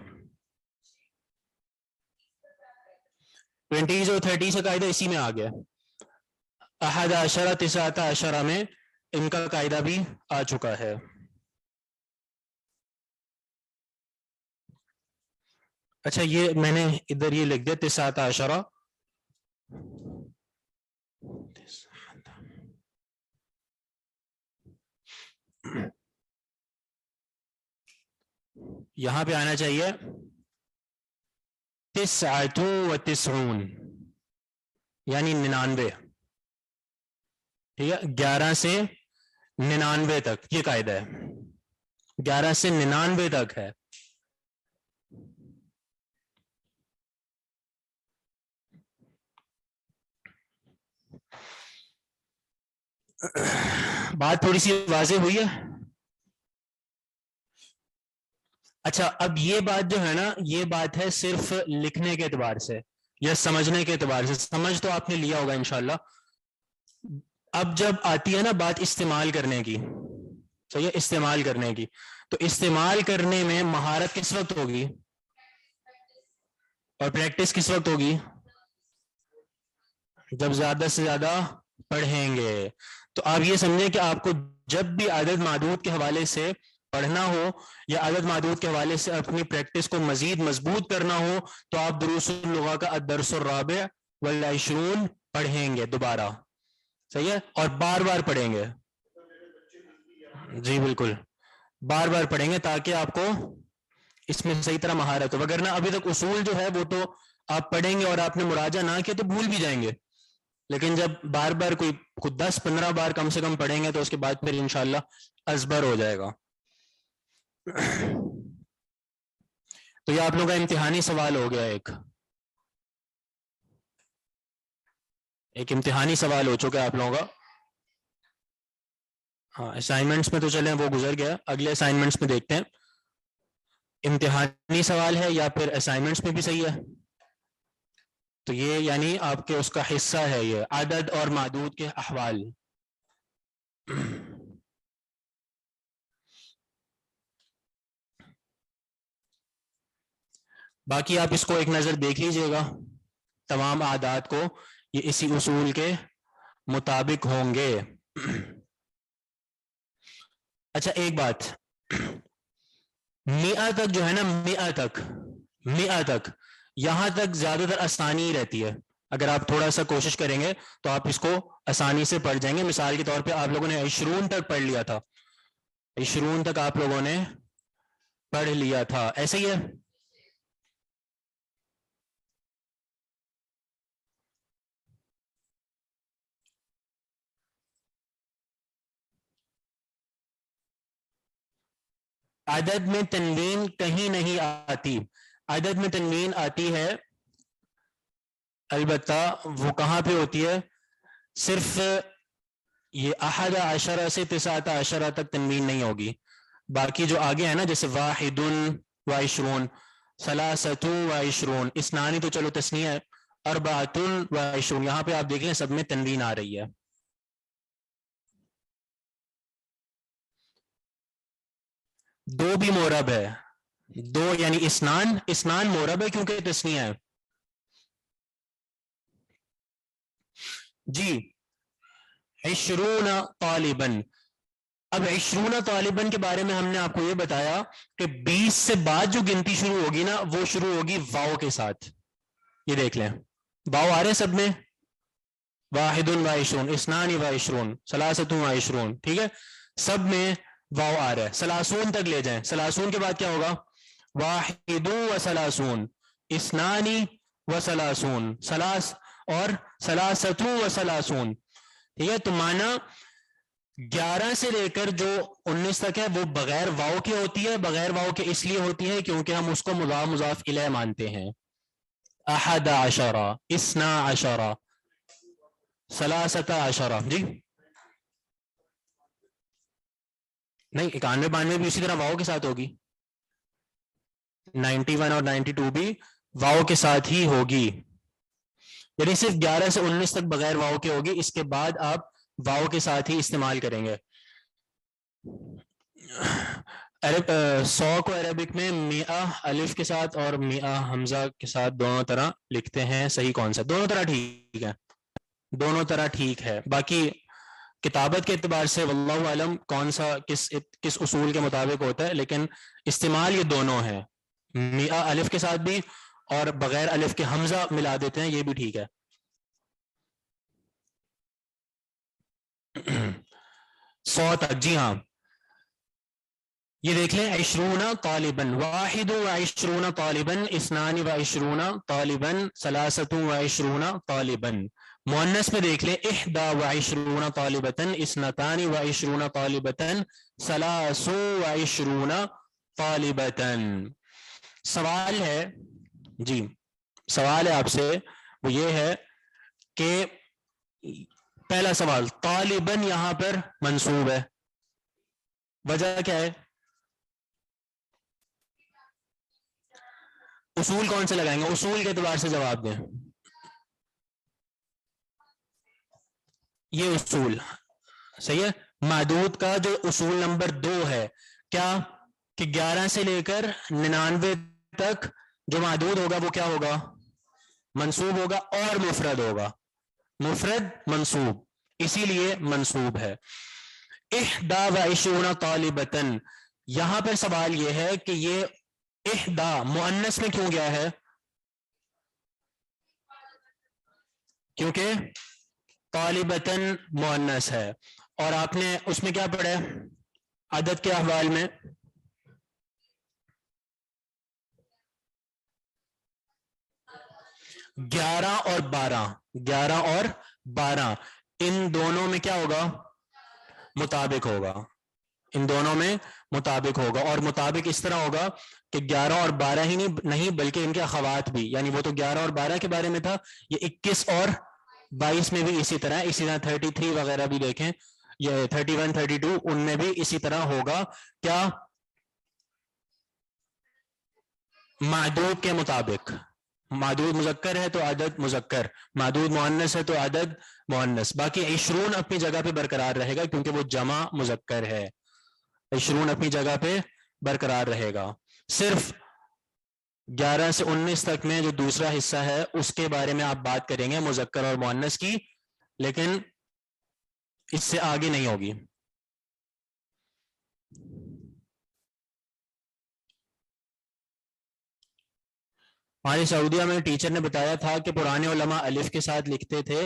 20s اور 30s کا قاعدہ اسی میں آ گیا. 11 19 میں ان کا قاعدہ بھی آ چکا ہے. اچھا یہ میں نے ادھر یہ لکھ دیا 19. یہاں پہ آنا چاہیے 99 یعنی 99. ٹھیک ہے، 11 سے 99 تک یہ قاعدہ ہے. 11 سے 99 تک ہے. بات تھوڑی سی واضح ہوئی ہے. اچھا اب یہ بات جو ہے نا، یہ بات ہے صرف لکھنے کے اعتبار سے یا سمجھنے کے اعتبار سے. سمجھ تو آپ نے لیا ہوگا انشاءاللہ. اب جب آتی ہے نا بات استعمال کرنے کی، صحیح ہے، استعمال کرنے کی، تو استعمال کرنے میں مہارت کس وقت ہوگی اور پریکٹس کس وقت ہوگی؟ جب زیادہ سے زیادہ پڑھیں گے. تو آپ یہ سمجھیں کہ آپ کو جب بھی عدد معدود کے حوالے سے پڑھنا ہو یا عدد معدود کے حوالے سے اپنی پریکٹس کو مزید مضبوط کرنا ہو تو آپ دروس اللغہ کا الدرس الرابع والعشرون پڑھیں گے دوبارہ. صحیح ہے، اور بار بار پڑھیں گے. جی بالکل، بار بار پڑھیں گے تاکہ آپ کو اس میں صحیح طرح مہارت ہو. وگرنہ ابھی تک اصول جو ہے وہ تو آپ پڑھیں گے اور آپ نے مراجعہ نہ کیا تو بھول بھی جائیں گے. لیکن جب بار بار کوئی 10-15 بار کم سے کم پڑھیں گے تو اس کے بعد پھر انشاءاللہ ازبر ہو جائے گا. تو یہ آپ لوگوں کا امتحانی سوال ہو گیا. ایک امتحانی سوال ہو چکا ہے آپ لوگوں کا. ہاں اسائنمنٹس میں تو چلیں وہ گزر گیا، اگلے اسائنمنٹس میں دیکھتے ہیں امتحانی سوال ہے یا پھر اسائنمنٹس میں بھی صحیح ہے. تو یہ یعنی آپ کے اس کا حصہ ہے یہ عدد اور معدود کے احوال. باقی آپ اس کو ایک نظر دیکھ لیجئے گا، تمام اعداد کو یہ اسی اصول کے مطابق ہوں گے. اچھا ایک بات، 100 تک جو ہے نا، 100 تک یہاں تک زیادہ تر آسانی رہتی ہے. اگر آپ تھوڑا سا کوشش کریں گے تو آپ اس کو آسانی سے پڑھ جائیں گے. مثال کے طور پہ آپ لوگوں نے 20 تک پڑھ لیا تھا، 20 تک آپ لوگوں نے پڑھ لیا تھا، ایسے ہی ہے. عدد میں تنوین کہیں نہیں آتی. عدد میں تنوین آتی ہے البتہ وہ کہاں پہ ہوتی ہے؟ صرف یہ 11 سے 19 تک تنوین نہیں ہوگی. باقی جو آگے ہے نا جیسے 21 و20 ثلاثۃ و20 اثنان تو چلو تثنیہ ہے، 4 و20 یہاں پہ آپ دیکھ لیں سب میں تنوین آ رہی ہے. دو بھی مورب ہے، دو یعنی اسنان مورب ہے کیونکہ تثنیہ ہے. جی 20 طالباً. اب 20 طالباً کے بارے میں ہم نے آپ کو یہ بتایا کہ 20 سے بعد جو گنتی شروع ہوگی نا وہ شروع ہوگی واو کے ساتھ. یہ دیکھ لیں واو آ رہے سب میں، 21 اثنان و20 ثلاثۃ و20، ٹھیک ہے، سب میں واو آ رہا ہے. سلاسون تک لے جائیں، سلاسون کے بعد کیا ہوگا؟ 21 اثنان و30 سلاس اور ثلاثۃ و30. ٹھیک ہے، تو معنی 11 سے لے کر جو 19 تک ہے وہ بغیر واو کے ہوتی ہے. بغیر واو کے اس لیے ہوتی ہے کیونکہ ہم اس کو مضاف مضاف الیہ مانتے ہیں. 11 12 13 جی نہیں 91 92 بھی اسی طرح واو کے ساتھ ہوگی، 91 اور 92 بھی واو کے ساتھ ہی ہوگی. یعنی صرف 11 سے 19 تک بغیر واو کے ہوگی. اس کے بعد آپ واو کے ساتھ ہی استعمال کریں گے. عرب 100 کو عربک میں میاں الف کے ساتھ اور میاں حمزہ کے ساتھ دونوں طرح لکھتے ہیں. صحیح کون سا؟ دونوں طرح ٹھیک ہے, دونوں طرح ٹھیک ہے. باقی کتابت کے اعتبار سے واللہ عالم کون سا کس اصول کے مطابق ہوتا ہے, لیکن استعمال یہ دونوں ہے. میاں الف کے ساتھ بھی اور بغیر الف کے حمزہ ملا دیتے ہیں, یہ بھی ٹھیک ہے. 100 تک, جی ہاں. یہ دیکھ لیں, 20 طالباً, 21 طالباً, 22 طالباً, 23 طالباً. مؤنث میں دیکھ لیں, 21 طالبتاً, 22 طالبتاً, 23 طالبتاً. سوال ہے, جی سوال ہے آپ سے, وہ یہ ہے کہ پہلا سوال, طالباً یہاں پر منصوب ہے, وجہ کیا ہے؟ اصول کون سے لگائیں گے؟ اصول کے اعتبار سے جواب دیں. یہ اصول صحیح ہے. معدود کا جو اصول نمبر 2 ہے, کیا کہ 11 سے لے کر 99 تک جو معدود ہوگا وہ کیا ہوگا؟ منصوب ہوگا اور مفرد ہوگا. مفرد منصوب, اسی لیے منصوب ہے. 21 طالبتاً, یہاں پر سوال یہ ہے کہ یہ احدا مؤنث میں کیوں گیا ہے؟ کیونکہ طالبتاً مؤنث ہے, اور آپ نے اس میں کیا پڑھا ہے عدد کے احوال میں؟ گیارہ اور 12 ان دونوں میں کیا ہوگا؟ مطابق ہوگا. ان دونوں میں مطابق ہوگا, اور مطابق اس طرح ہوگا کہ 11 اور 12 ہی نہیں بلکہ ان کے اخوات بھی, یعنی وہ تو 11 اور 12 کے بارے میں تھا, یہ 21 اور 22 میں بھی اسی طرح 33 وغیرہ بھی دیکھیں, یہ 31 32 ان میں بھی اسی طرح ہوگا. کیا؟ معدود کے مطابق. معدود مذکر ہے تو عدد مذکر, معدود مؤنث ہے تو عدد مؤنث. باقی 20 اپنی جگہ پہ برقرار رہے گا کیونکہ وہ جمع مذکر ہے. 20 اپنی جگہ پہ برقرار رہے گا. صرف 11 سے 19 تک میں جو دوسرا حصہ ہے اس کے بارے میں آپ بات کریں گے مذکر اور مؤنث کی, لیکن اس سے آگے نہیں ہوگی. ہماری سعودیہ میں ٹیچر نے بتایا تھا کہ پرانے علماء الف کے ساتھ لکھتے تھے,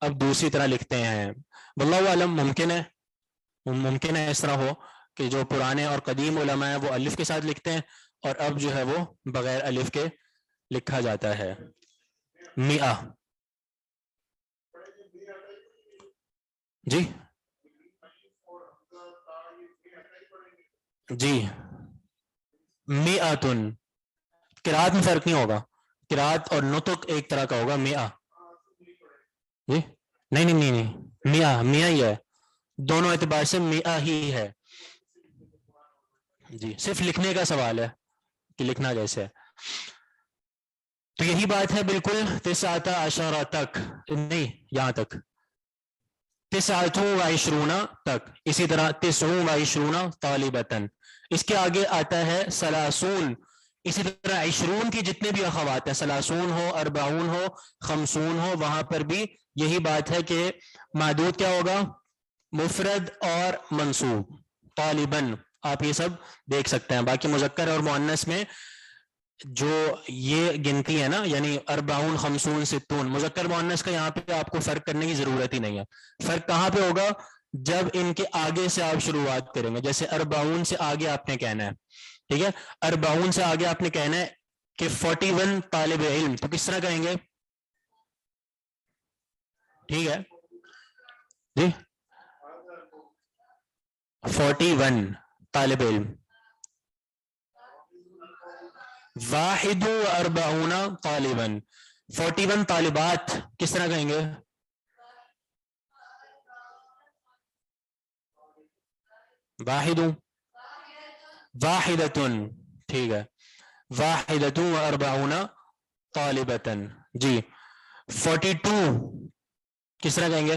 اب دوسری طرح لکھتے ہیں. واللہ عالم, ممکن ہے اس طرح ہو کہ جو پرانے اور قدیم علماء ہیں وہ الف کے ساتھ لکھتے ہیں, اور اب جو ہے وہ بغیر الف کے لکھا جاتا ہے. میاں, جی جی, میاتن. قرات میں فرق نہیں ہوگا, قرات اور نطق ایک طرح کا ہوگا. میاں, جی نہیں, میاں ہی ہے, دونوں اعتبار سے میاں ہی ہے. جی صرف لکھنے کا سوال ہے کہ لکھنا کیسے ہے. تو یہی بات ہے بالکل 19 تک, نہیں یہاں تک 29 تک. اسی طرح 29 طالبتاً. اس کے آگے آتا ہے 30. اسی طرح 20 کی جتنے بھی اخوات ہیں, 30 ہو, 40 ہو, 50 ہو, وہاں پر بھی یہی بات ہے کہ معدود کیا ہوگا؟ مفرد اور منصوب. طالباً آپ یہ سب دیکھ سکتے ہیں. باقی مذکر اور مؤنث میں جو یہ گنتی ہے نا, یعنی 40 50 60, مذکر مؤنث کا یہاں پہ آپ کو فرق کرنے کی ضرورت ہی نہیں ہے. فرق کہاں پہ ہوگا؟ جب ان کے آگے سے آپ شروعات کریں گے. جیسے 40 سے آگے آپ نے کہنا ہے, ٹھیک ہے, 40 سے آگے آپ نے کہنا ہے کہ 41 طالب علم, تو کس طرح کہیں گے؟ ٹھیک ہے جی, 41 طالب علم. 41 طالباً. 41 طالبات کس طرح کہیں گے؟ واحدتن, ٹھیک ہے, 41 طالبتاً. جی 42 کس طرح کہیں گے؟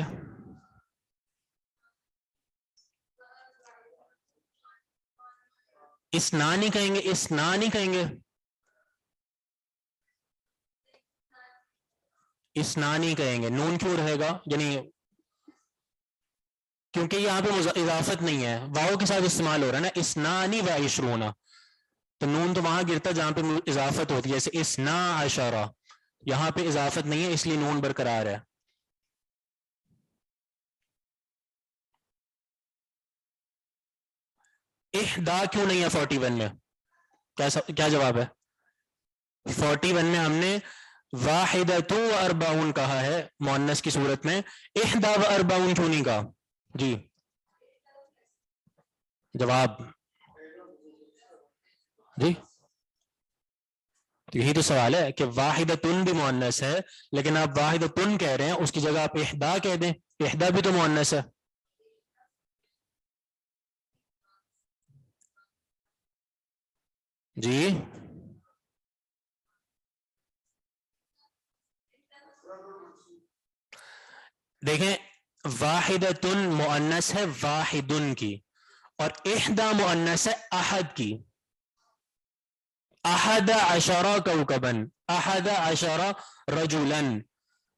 اسنا نہیں کہیں گے, اسنا نہیں کہیں گے, اسنا نہیں کہیں گے. نون کیوں رہے گا؟ یعنی کیونکہ یہاں پہ اضافت نہیں ہے, واؤ کے ساتھ استعمال ہو رہا ہے نا, اسنانی و عشرون, تو نون تو وہاں گرتا جہاں پہ اضافت ہوتی ہے, جیسے اسنا عشرہ, یہاں پہ اضافت نہیں ہے اس لیے نون برقرار ہے. احدا کیوں نہیں ہے 41 میں؟ کیا جواب ہے؟ 41 میں ہم نے واحدۃ و اربعون کہا ہے مؤنث کی صورت میں, احدا و اربعون کیوں نہیں کہا؟ جی جواب جی, یہی تو سوال ہے کہ واحدتن بھی مؤنث ہے لیکن آپ واحدتن کہہ رہے ہیں, اس کی جگہ آپ احدا کہہ دیں, احدا بھی تو مؤنث ہے. جی دیکھیں, واحدتن مؤنث ہے واحدن کی, اور احدا مؤنث ہے احد کی. احد عشرہ کوکبن, احد عشرہ رجلن,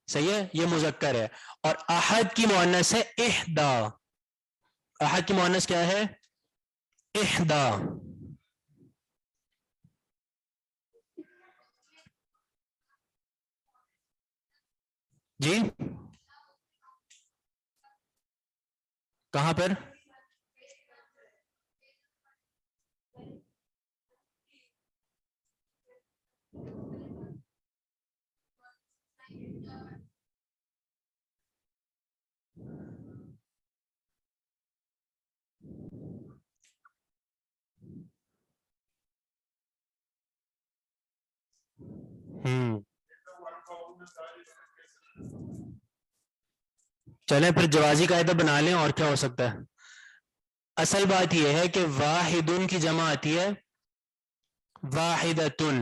صحیح ہے, یہ مذکر ہے. اور احد کی مؤنث ہے احدا, احد کی مؤنث کیا ہے؟ احدا. جی کہاں پر؟ چلیں پھر جوازی قاعدہ بنا لیں, اور کیا ہو سکتا ہے. اصل بات یہ ہے کہ واحدن کی جمع آتی ہے واحدتن,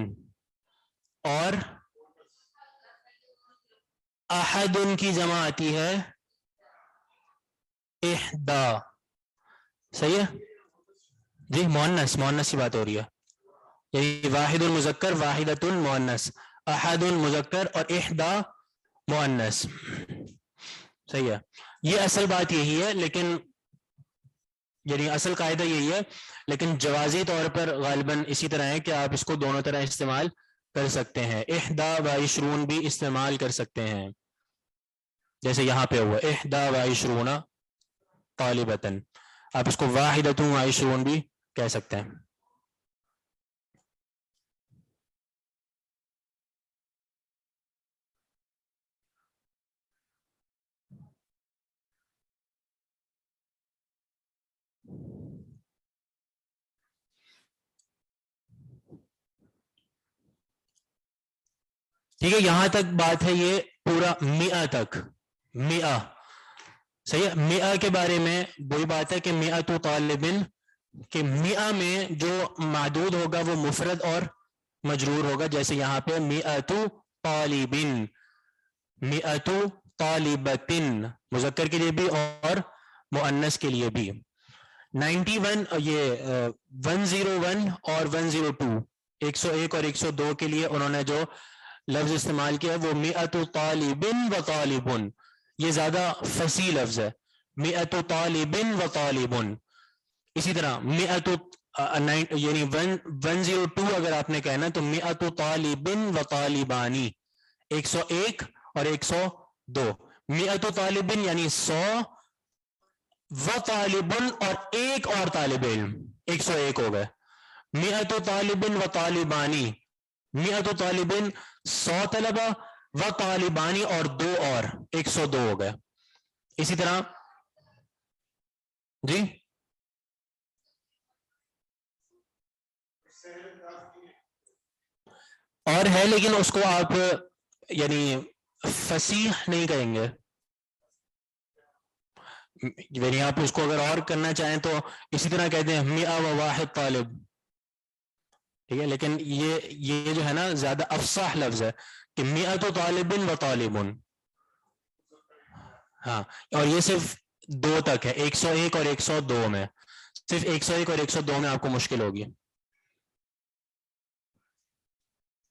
اور احدن کی جمع آتی ہے احدا. صحیح ہے جی, مؤنث مؤنث کی بات ہو رہی ہے, یعنی واحد المذکر واحدۃ المؤنث, احد المذکر اور احدا مؤنث. صحیح ہے, یہ اصل بات یہی ہے, لیکن یعنی اصل قاعدہ یہی ہے, لیکن جوازی طور پر غالباً اسی طرح ہے کہ آپ اس کو دونوں طرح استعمال کر سکتے ہیں. احدا و عشرون بھی استعمال کر سکتے ہیں, جیسے یہاں پہ ہوا احدا و عشرون طالبتن, آپ اس کو واحدۃ و عشرون بھی کہہ سکتے ہیں. ٹھیک ہے, یہاں تک بات ہے, یہ پورا مئہ تک, مئہ صحیح ہے. مئہ کے بارے میں وہی بات ہے کہ مئۃ طالبن, کہ مئہ میں جو معدود ہوگا وہ مفرد اور مجرور ہوگا, جیسے یہاں پہ مئۃ طالبن, مئۃ طالبتن, مذکر کے لیے بھی اور مؤنث کے لیے بھی. 91 یہ 101 اور 102, 101 اور 102 کے لیے انہوں نے جو لفظ استعمال کیا وہ مئۃ طالبن و طالبن, یہ زیادہ فصیح لفظ ہے, مئۃ طالبن و طالبن. اسی طرح مئۃ یعنی 102 اگر آپ نے کہنا تو مئۃ طالبن و طالبانی, 101 اور 102. مئۃ طالبن یعنی 100, و طالبن اور ایک اور طالب علم, 101 ہو گئے. مئۃ طالبن و طالبانی, مئۃ طالبن 100 طلبہ, و طالبانی اور دو اور, 102 ہو گئے. اسی طرح جی اور ہے, لیکن اس کو آپ یعنی فصیح نہیں کہیں گے, یعنی آپ اس کو اگر اور کرنا چاہیں تو اسی طرح کہتے ہیں مئہ و واحد طالب, ٹھیک ہے, لیکن یہ جو ہے نا زیادہ افصاح لفظ ہے کہ مئۃ طالبن و طالبن. ہاں, اور یہ صرف 2 تک ہے, 101 اور 102 میں, صرف 101 اور 102 میں آپ کو مشکل ہوگی.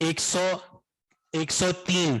103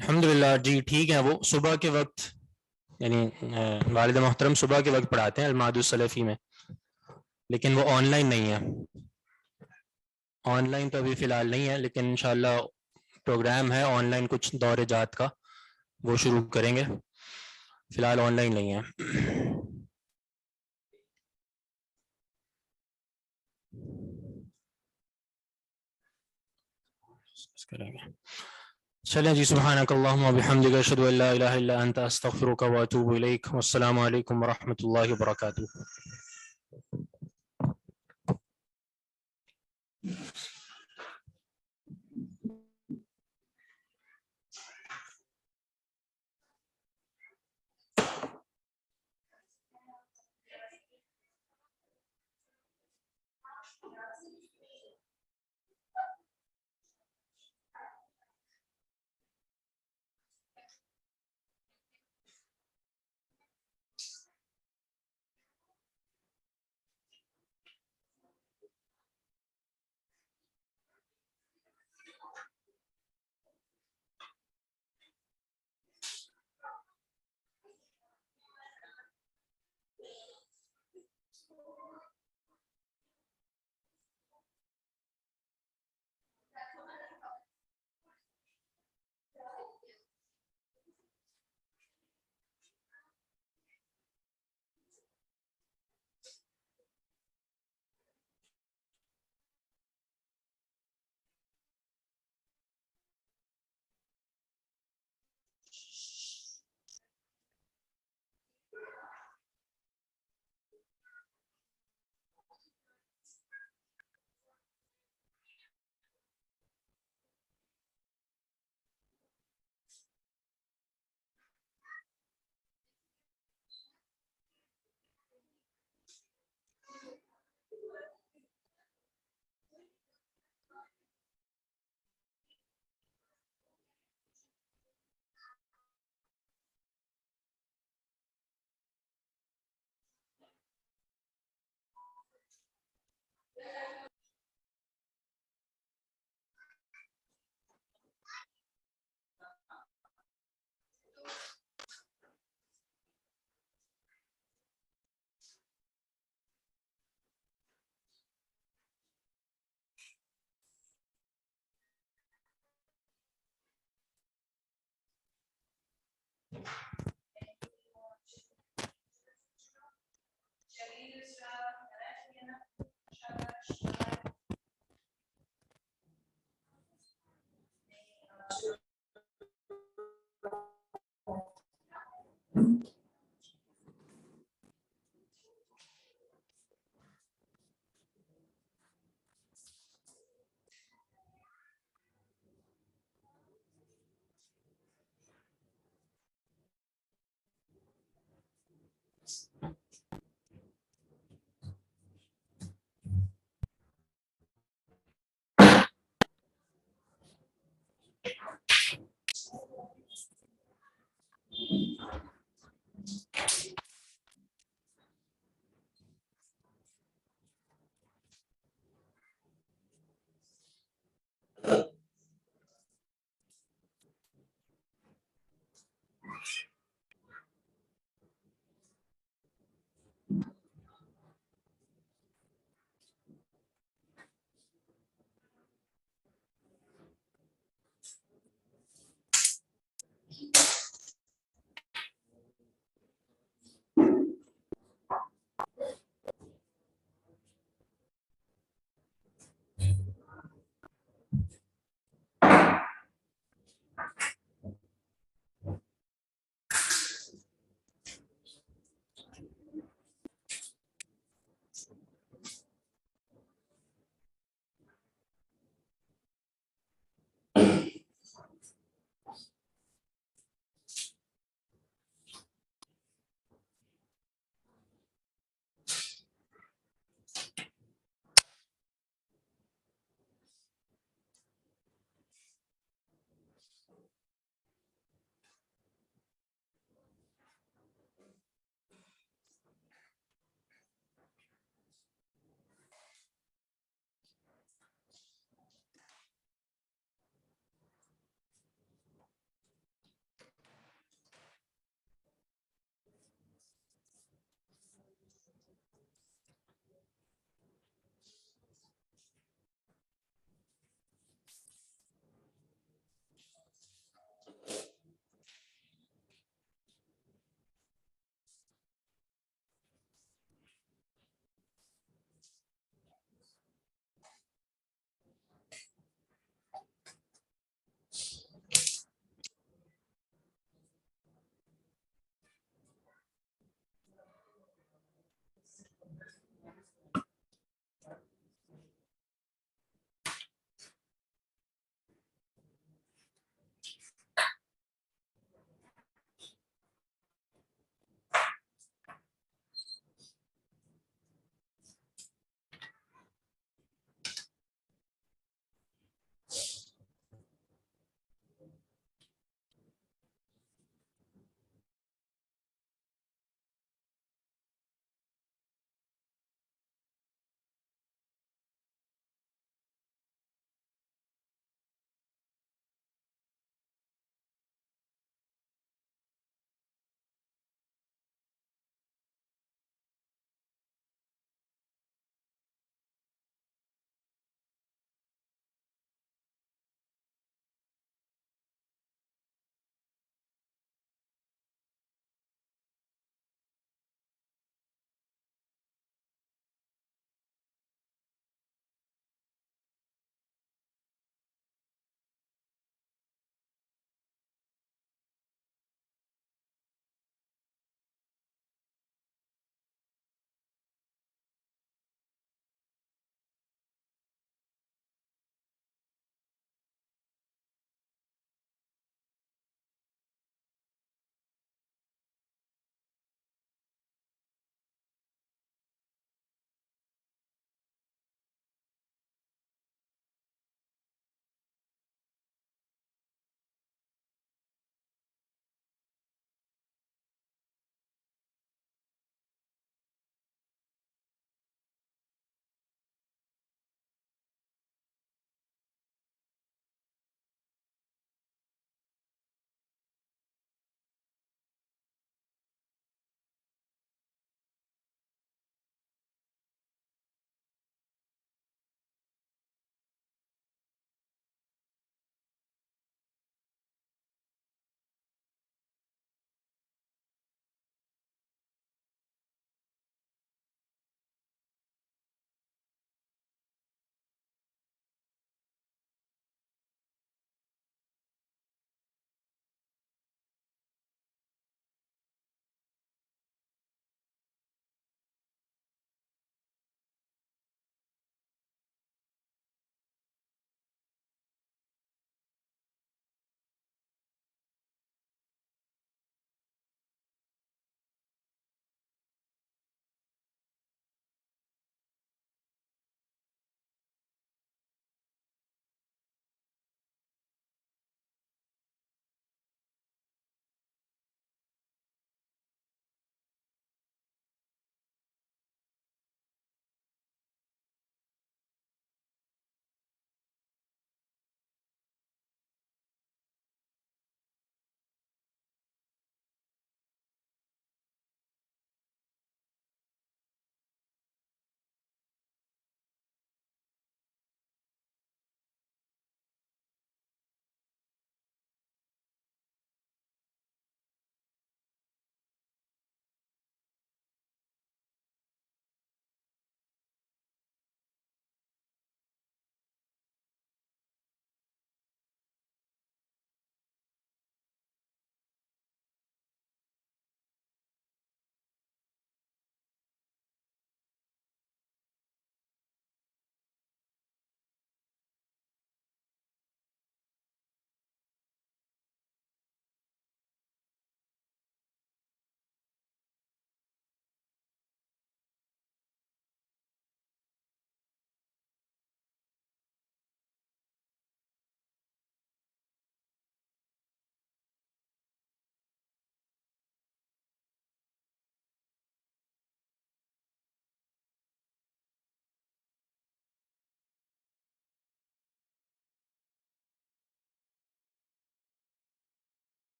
الحمدللہ جی ٹھیک ہے. وہ صبح کے وقت یعنی والد محترم صبح کے وقت پڑھاتے ہیں المعاد السلفی میں، لیکن وہ آن لائن نہیں ہے. آن لائن تو ابھی فی الحال نہیں ہے، لیکن انشاءاللہ پروگرام ہے آن لائن کچھ دور جات کا، وہ شروع کریں گے. فی الحال آن لائن نہیں ہے. کریں گے. چلیں جی، سبحانک اللہم و بحمدک، اشہد ان لا الہ الا انت، استغفرک و اتوب الیک. والسلام علیکم ورحمۃ اللہ وبرکاتہ.